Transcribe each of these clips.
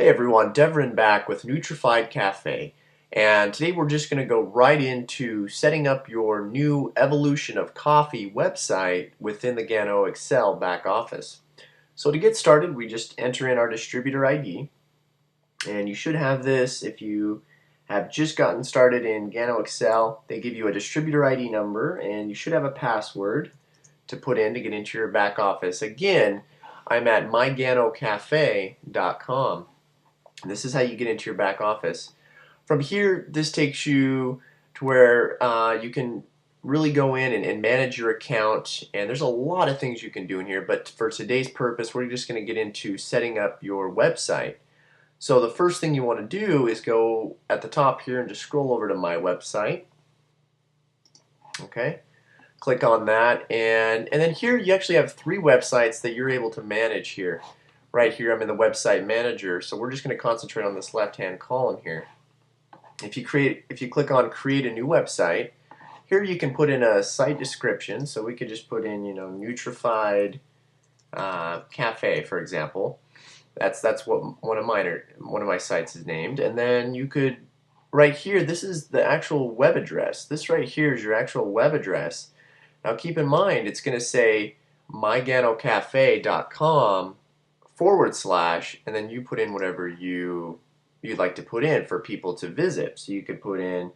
Hey everyone, Devrin back with Nutrified Cafe, and today we're just going to go right into setting up your new Evolution of Coffee website within the Gano Excel back office. So to get started, we just enter in our distributor ID, and you should have this if you have just gotten started in Gano Excel. They give you a distributor ID number, and you should have a password to put in to get into your back office. Again, I'm at myganocafe.com. This is how you get into your back office. From here, this takes you to where you can really go in and manage your account, and there's a lot of things you can do in here, but for today's purpose, we're just going to get into setting up your website. So the first thing you want to do is go at the top here and just scroll over to my website. Okay, click on that, and then here you actually have three websites that you're able to manage here. Right here I'm in the website manager, so we're just going to concentrate on this left hand column here. If you click on create a new website, here you can put in a site description, so we could just put in, Nutrified Cafe, for example. That's what one of my sites is named. And then you could, right here, this is the actual web address. This right here is your actual web address. Now keep in mind, it's going to say myganocafe.com / and then you put in whatever you'd like to put in for people to visit. So you could put in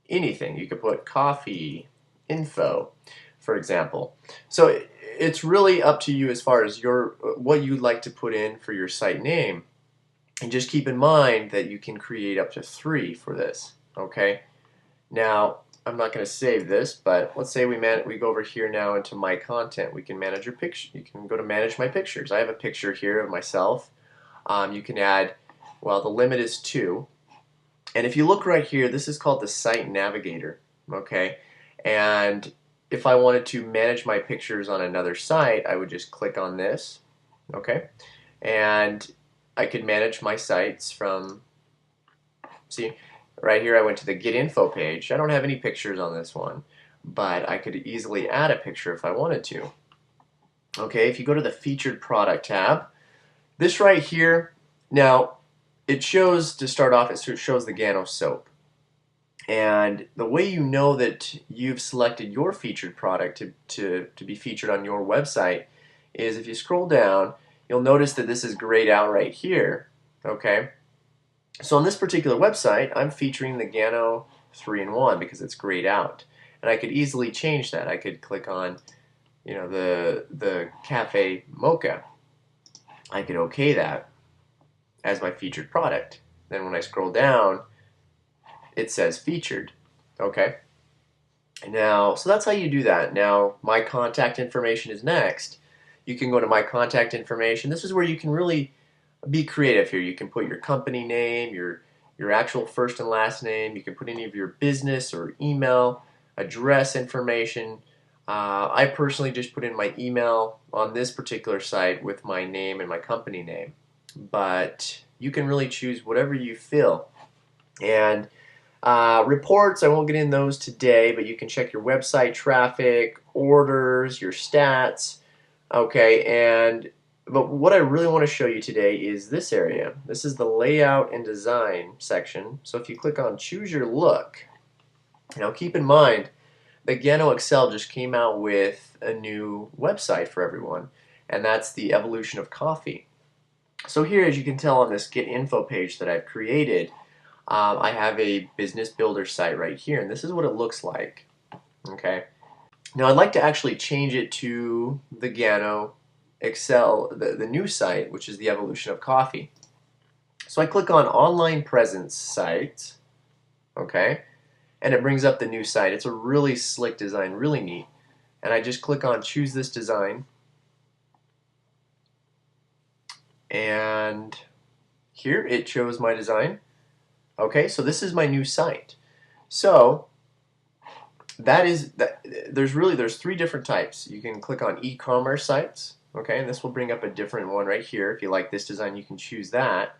anything. You could put coffee info, for example. So it's really up to you as far as what you'd like to put in for your site name. And just keep in mind that you can create up to 3 for this. Okay. Now I'm not going to save this, but let's say we go over here now into my content. We can manage your picture. You can go to manage my pictures. I have a picture here of myself. You can add, well, the limit is 2. And if you look right here, this is called the Site Navigator. Okay, and if I wanted to manage my pictures on another site, I would just click on this. Okay, and I could manage my sites from, see, right here I went to the Get Info page. I don't have any pictures on this one, but I could easily add a picture if I wanted to. Okay, if you go to the Featured Product tab, this right here, now it shows, to start off, it shows the Gano soap. And the way you know that you've selected your featured product to be featured on your website is if you scroll down, you'll notice that this is grayed out right here. Okay, so on this particular website, I'm featuring the Gano 3-in-1 because it's grayed out. And I could easily change that. I could click on, the Cafe Mocha. I could OK that as my featured product. Then when I scroll down, it says featured. Okay. Now, so that's how you do that. Now, my contact information is next. You can go to my contact information. This is where you can really be creative here. You can put your company name, your actual first and last name. You can put any of your business or email address information. I personally just put in my email on this particular site with my name and my company name. But you can really choose whatever you feel. And reports, I won't get in those today, but you can check your website traffic, orders, your stats. Okay, but what I really want to show you today is this area. This is the layout and design section. So if you click on choose your look, now keep in mind that Gano Excel just came out with a new website for everyone, and that's the Evolution of Coffee. So here, as you can tell on this Get Info page that I've created, I have a business builder site right here, and this is what it looks like. Okay. Now I'd like to actually change it to the Gano Excel, the new site, which is the Evolution of Coffee. So I click on Online Presence Sites, okay, and it brings up the new site. It's a really slick design, really neat. And I just click on Choose This Design, and here it shows my design. Okay, so this is my new site. So there's 3 different types. You can click on e-commerce sites, okay, and this will bring up a different one right here. If you like this design, you can choose that.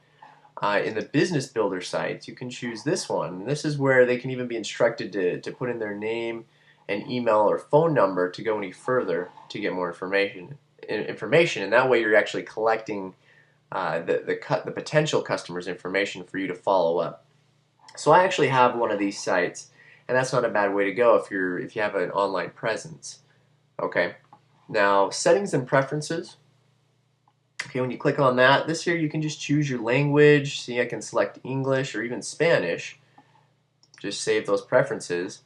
In the business builder sites, you can choose this one. And this is where they can even be instructed to put in their name and email or phone number to go any further to get more information. And that way you're actually collecting the potential customer's information for you to follow up. So I actually have one of these sites, and that's not a bad way to go if you have an online presence. Okay. Now, settings and preferences. Okay, when you click on that, this here you can just choose your language. See, I can select English or even Spanish. Just save those preferences.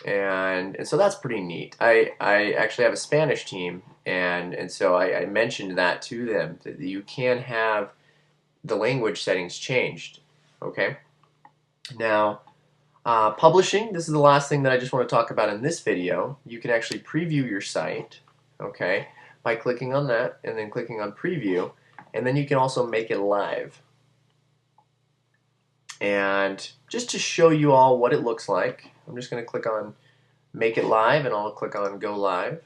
And so that's pretty neat. I actually have a Spanish team, and so I mentioned that to them, that you can have the language settings changed. Okay. Now, publishing, this is the last thing that I just want to talk about in this video. You can actually preview your site, okay, by clicking on that and then clicking on preview, and then you can also make it live. And just to show you all what it looks like, I'm just going to click on make it live, and I'll click on go live,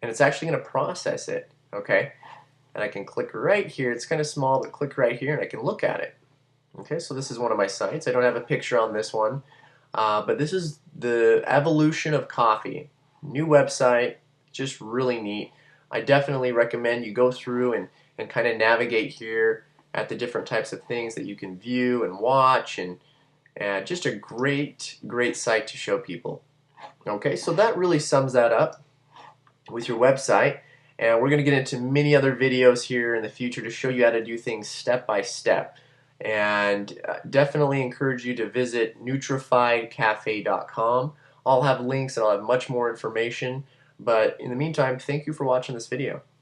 and it's actually going to process it, okay, and I can click right here. It's kind of small, but click right here and I can look at it. Okay, so this is one of my sites. I don't have a picture on this one, but this is the evolution of coffee. New website, just really neat. I definitely recommend you go through and kind of navigate here at the different types of things that you can view and watch, and just a great site to show people. Okay, so that really sums that up with your website, and we're going to get into many other videos here in the future to show you how to do things step by step. And definitely encourage you to visit nutrifiedcafe.com. I'll have links and I'll have much more information, but in the meantime, thank you for watching this video.